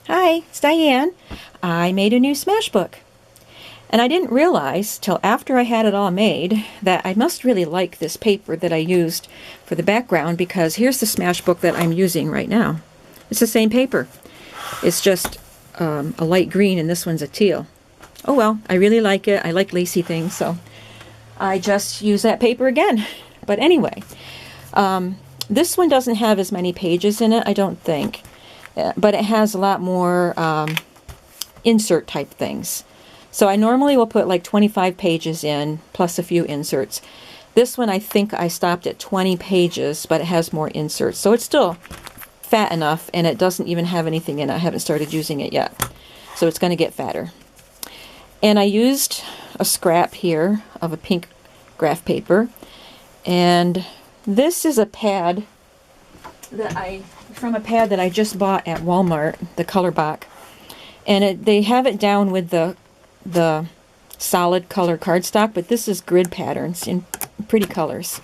Hi, it's Diane. I made a new Smash book. And I didn't realize till after I had it all made that I must really like this paper that I used for the background, because here's the Smash book that I'm using right now. It's the same paper. It's just a light green and this one's a teal. Oh well, I really like it. I like lacy things, so I just use that paper again. But anyway, this one doesn't have as many pages in it, I don't think. But it has a lot more insert type things. So I normally will put like 25 pages in, plus a few inserts. This one I think I stopped at 20 pages, but it has more inserts. So it's still fat enough, and it doesn't even have anything in it. I haven't started using it yet. So it's going to get fatter. And I used a scrap here of a pink graph paper. And this is a pad from a pad that I just bought at Walmart, the Colorbach. And they have it down with the solid color cardstock, but this is grid patterns in pretty colors.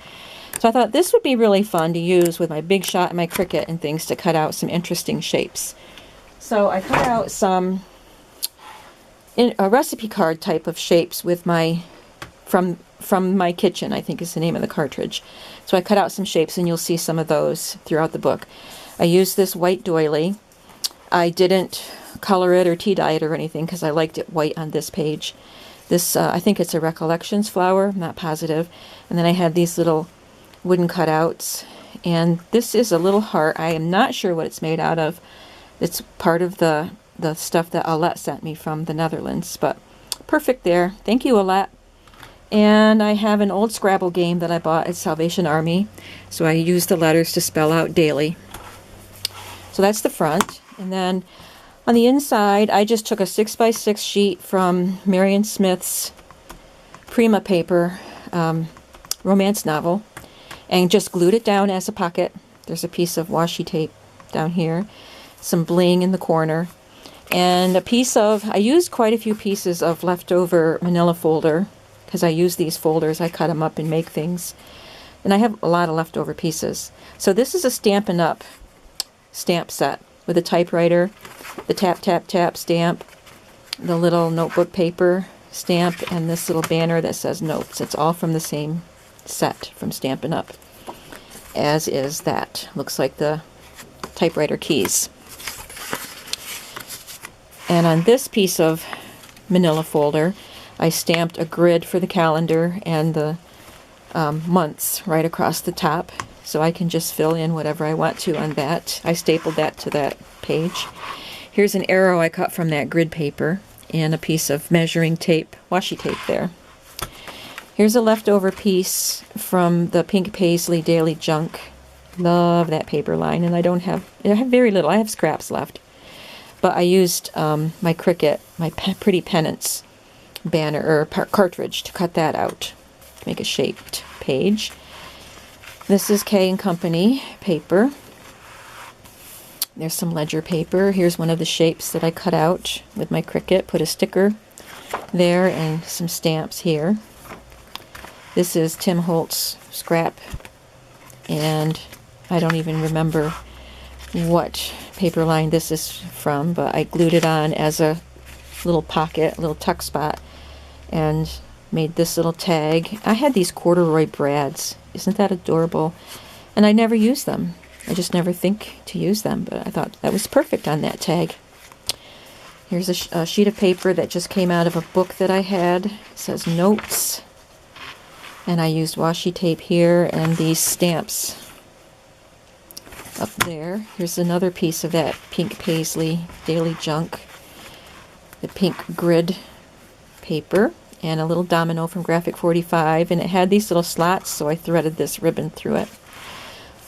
So I thought this would be really fun to use with my Big Shot and my Cricut and things to cut out some interesting shapes. So I cut out some a recipe card type of shapes with my from my kitchen, I think is the name of the cartridge. So I cut out some shapes, and you'll see some of those throughout the book. I used this white doily. I didn't color it or tea dye it or anything because I liked it white on this page. This, I think it's a Recollections flower, I'm not positive. And then I had these little wooden cutouts. And this is a little heart. I am not sure what it's made out of. It's part of the stuff that Alette sent me from the Netherlands. But perfect there. Thank you, Alette. And I have an old Scrabble game that I bought at Salvation Army. So I use the letters to spell out daily. So that's the front. And then on the inside, I just took a 6x6 sheet from Marion Smith's Prima paper romance novel and just glued it down as a pocket. There's a piece of washi tape down here, some bling in the corner, and I used quite a few pieces of leftover manila folder because I use these folders. I cut them up and make things. And I have a lot of leftover pieces. So this is a Stampin' Up! Stamp set with a typewriter, the tap, tap, tap stamp, the little notebook paper stamp, and this little banner that says notes. It's all from the same set from Stampin' Up! As is that. Looks like the typewriter keys. And on this piece of manila folder, I stamped a grid for the calendar and the months right across the top, so I can just fill in whatever I want to on that. I stapled that to that page. Here's an arrow I cut from that grid paper and a piece of measuring tape, washi tape there. Here's a leftover piece from the Pink Paisley Daily Junk. Love that paper line, and I have very little. I have scraps left. But I used my Cricut, my Pretty Pennants banner or cartridge to cut that out to make a shaped page. This is K & Company paper. There's some ledger paper. Here's one of the shapes that I cut out with my Cricut. Put a sticker there and some stamps here. This is Tim Holtz scrap, and I don't even remember what paper line this is from, but I glued it on as a little pocket, a little tuck spot, and made this little tag. I had these corduroy brads. Isn't that adorable? And I never use them. I just never think to use them, but I thought that was perfect on that tag. Here's a sheet of paper that just came out of a book that I had. It says notes. And I used washi tape here and these stamps up there. Here's another piece of that Pink Paisley Daily Junk. The pink grid paper. And a little domino from Graphic 45, and it had these little slots, so I threaded this ribbon through it.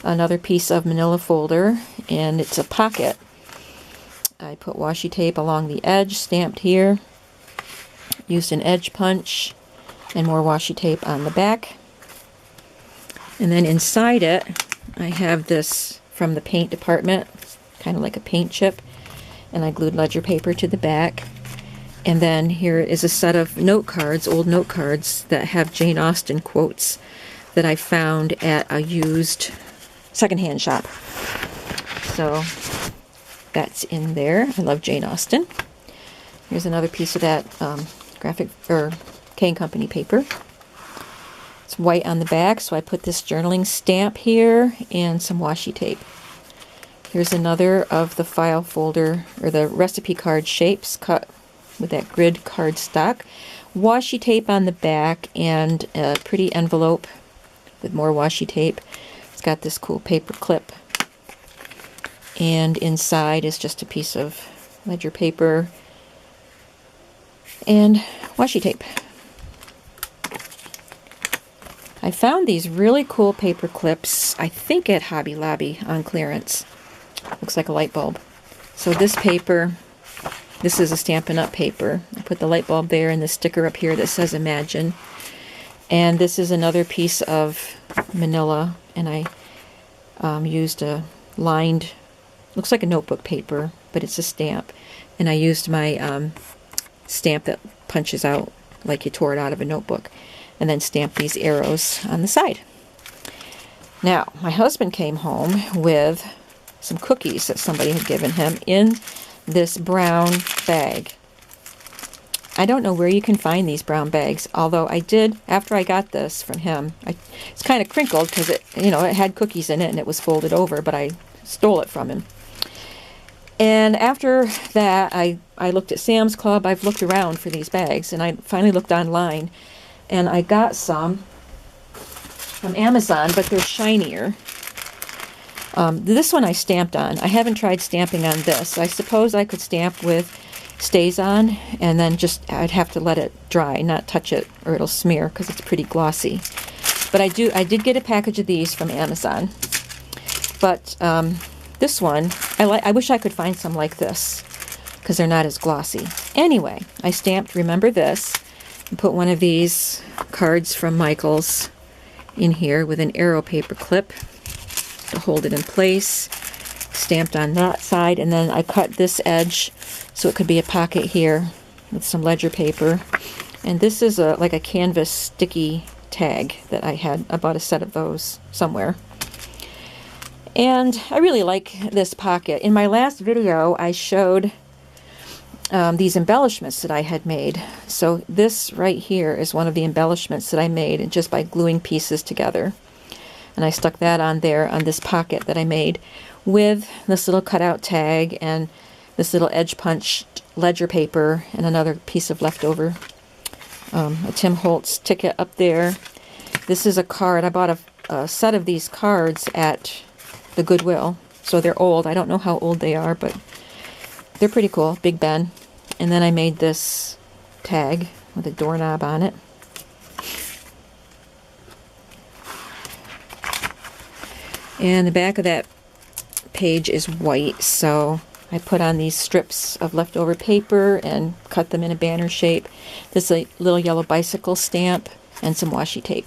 Another piece of manila folder, and it's a pocket. I put washi tape along the edge, stamped here, used an edge punch, and more washi tape on the back. And then inside it, I have this from the paint department, kind of like a paint chip, and I glued ledger paper to the back. And then here is a set of note cards, old note cards, that have Jane Austen quotes that I found at a used secondhand shop. So that's in there. I love Jane Austen. Here's another piece of that graphic or Kane Company paper. It's white on the back, so I put this journaling stamp here and some washi tape. Here's another of the file folder or the recipe card shapes cut with that grid cardstock. Washi tape on the back and a pretty envelope with more washi tape. It's got this cool paper clip. And inside is just a piece of ledger paper and washi tape. I found these really cool paper clips, I think at Hobby Lobby on clearance. Looks like a light bulb. So this paper, this is a Stampin' Up! Paper. I put the light bulb there and the sticker up here that says Imagine. And this is another piece of manila, and I used a lined, looks like a notebook paper, but it's a stamp. And I used my stamp that punches out like you tore it out of a notebook, and then stamped these arrows on the side. Now, my husband came home with some cookies that somebody had given him in this brown bag. I don't know where you can find these brown bags, although I did, after I got this from him, it's kind of crinkled because it had cookies in it and it was folded over, but I stole it from him. And after that, I looked at Sam's Club. I've looked around for these bags, and I finally looked online, and I got some from Amazon, but they're shinier. This one I stamped on. I haven't tried stamping on this. I suppose I could stamp with StazOn, and then I'd have to let it dry, not touch it, or it'll smear because it's pretty glossy. But I did get a package of these from Amazon. But this one, I wish I could find some like this because they're not as glossy. Anyway, I stamped Remember This and put one of these cards from Michaels in here with an arrow paper clip to hold it in place. Stamped on that side, and then I cut this edge so it could be a pocket here with some ledger paper. And this is like a canvas sticky tag that I bought a set of those somewhere. And I really like this pocket. In my last video, I showed these embellishments that I had made. So this right here is one of the embellishments that I made just by gluing pieces together. And I stuck that on there on this pocket that I made with this little cutout tag and this little edge punched ledger paper and another piece of leftover a Tim Holtz ticket up there. This is a card. I bought a set of these cards at the Goodwill. So they're old. I don't know how old they are, but they're pretty cool. Big Ben. And then I made this tag with a doorknob on it. And the back of that page is white, so I put on these strips of leftover paper and cut them in a banner shape. This is a little yellow bicycle stamp and some washi tape.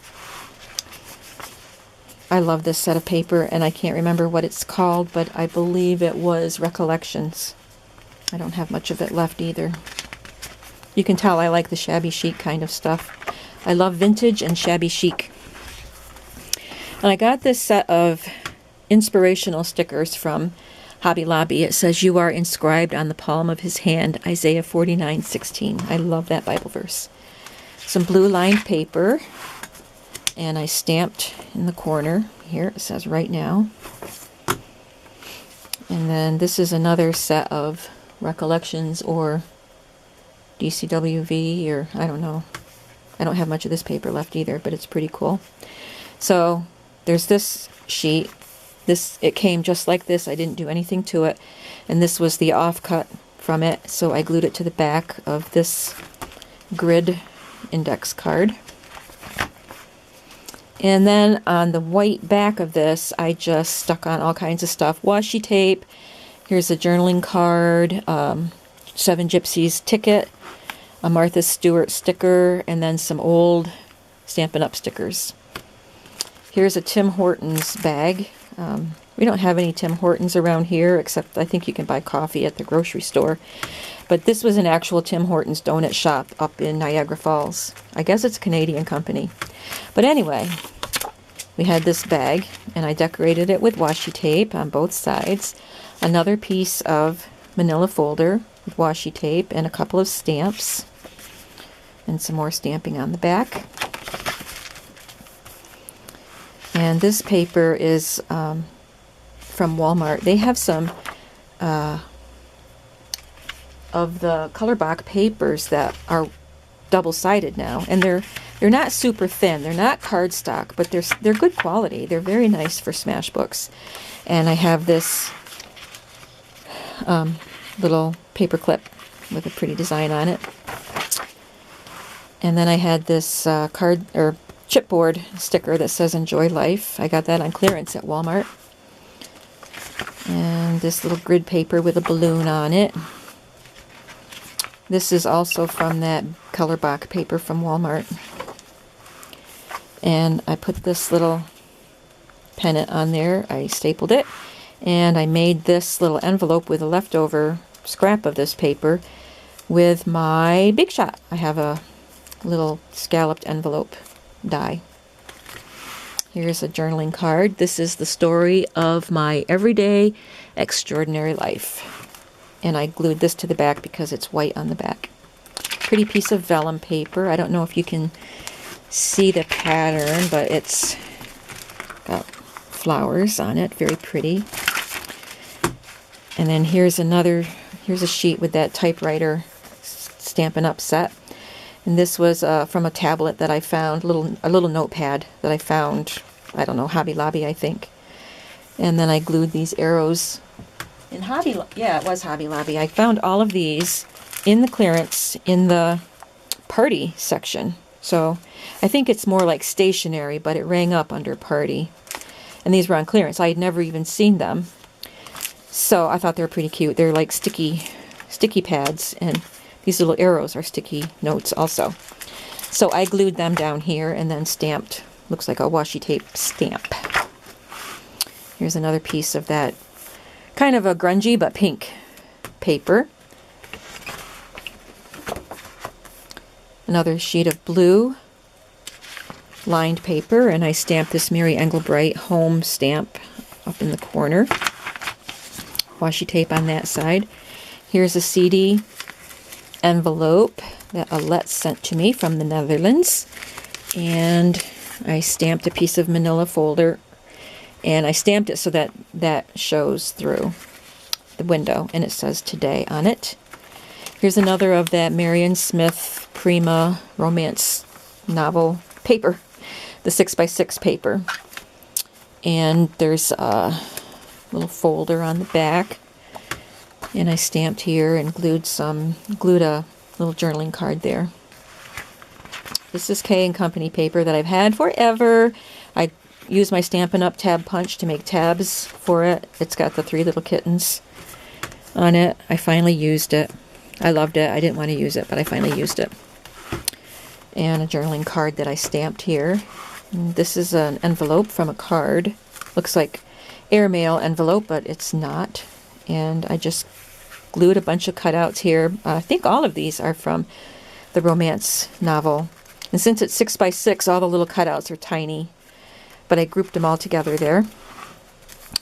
I love this set of paper, and I can't remember what it's called, but I believe it was Recollections. I don't have much of it left either. You can tell I like the shabby chic kind of stuff. I love vintage and shabby chic. And I got this set of inspirational stickers from Hobby Lobby. It says, "You are inscribed on the palm of his hand," Isaiah 49:16. I love that Bible verse. Some blue lined paper, and I stamped in the corner here. It says "Right Now." And then this is another set of Recollections or DCWV, or I don't know. I don't have much of this paper left either, but it's pretty cool. So there's this sheet. It came just like this. I didn't do anything to it. And this was the offcut from it, so I glued it to the back of this grid index card. And then on the white back of this, I just stuck on all kinds of stuff. Washi tape. Here's a journaling card, Seven Gypsies ticket, a Martha Stewart sticker, and then some old Stampin' Up! Stickers. Here's a Tim Hortons bag. We don't have any Tim Hortons around here, except I think you can buy coffee at the grocery store. But this was an actual Tim Hortons donut shop up in Niagara Falls. I guess it's a Canadian company. But anyway, we had this bag, and I decorated it with washi tape on both sides. another piece of manila folder with washi tape and a couple of stamps and some more stamping on the back. And this paper is from Walmart. They have some of the Colorblock papers that are double-sided now, and they're not super thin. They're not cardstock, but they're good quality. They're very nice for smash books. And I have this little paper clip with a pretty design on it. And then I had this card or chipboard sticker that says "Enjoy Life." I got that on clearance at Walmart. And this little grid paper with a balloon on it. This is also from that Colorblock paper from Walmart. And I put this little pennant on there. I stapled it. And I made this little envelope with a leftover scrap of this paper with my Big Shot. I have a little scalloped envelope die. Here's a journaling card. This is the story of my everyday extraordinary life. And I glued this to the back because it's white on the back. Pretty piece of vellum paper. I don't know if you can see the pattern, but it's got flowers on it. Very pretty. And then here's a sheet with that typewriter Stampin' Up set. And this was from a tablet that I found, a little notepad that I found, I don't know, Hobby Lobby, I think. And then I glued these arrows in it was Hobby Lobby. I found all of these in the clearance in the party section. So I think it's more like stationery, but it rang up under party. And these were on clearance. I had never even seen them. So I thought they were pretty cute. They're like sticky pads, and these little arrows are sticky notes also. So I glued them down here and then stamped, looks like a washi tape stamp. Here's another piece of that kind of a grungy but pink paper. Another sheet of blue lined paper, and I stamped this Mary Engelbreit home stamp up in the corner. Washi tape on that side. Here's a CD envelope that Alette sent to me from the Netherlands, and I stamped a piece of manila folder, and I stamped it so that that shows through the window, and it says "Today" on it. Here's another of that Marion Smith Prima romance novel paper, the 6x6 paper, and there's a little folder on the back. And I stamped here and glued a little journaling card there. This is K & Company paper that I've had forever. I used my Stampin' Up! Tab punch to make tabs for it. It's got the 3 little kittens on it. I finally used it. I loved it. I didn't want to use it, but I finally used it. And a journaling card that I stamped here. And this is an envelope from a card. Looks like airmail envelope, but it's not. And I just glued a bunch of cutouts here. I think all of these are from the romance novel. And since it's 6x6, all the little cutouts are tiny. But I grouped them all together there.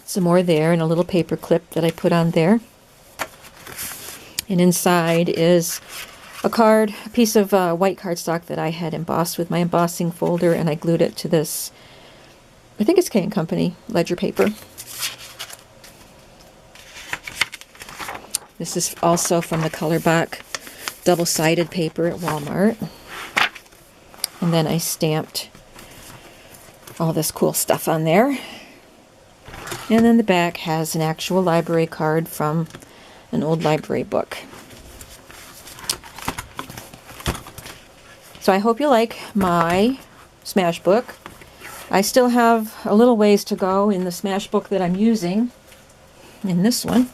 Some more there, and a little paper clip that I put on there. And inside is a card, a piece of white cardstock that I had embossed with my embossing folder, and I glued it to this, I think it's K & Company ledger paper. This is also from the Colorblock double-sided paper at Walmart. And then I stamped all this cool stuff on there. And then the back has an actual library card from an old library book. So I hope you like my smash book. I still have a little ways to go in the smash book that I'm using, in this one.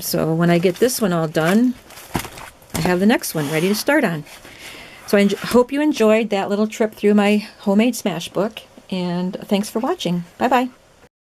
So when I get this one all done, I have the next one ready to start on. So I hope you enjoyed that little trip through my homemade smash book, and thanks for watching. Bye-bye.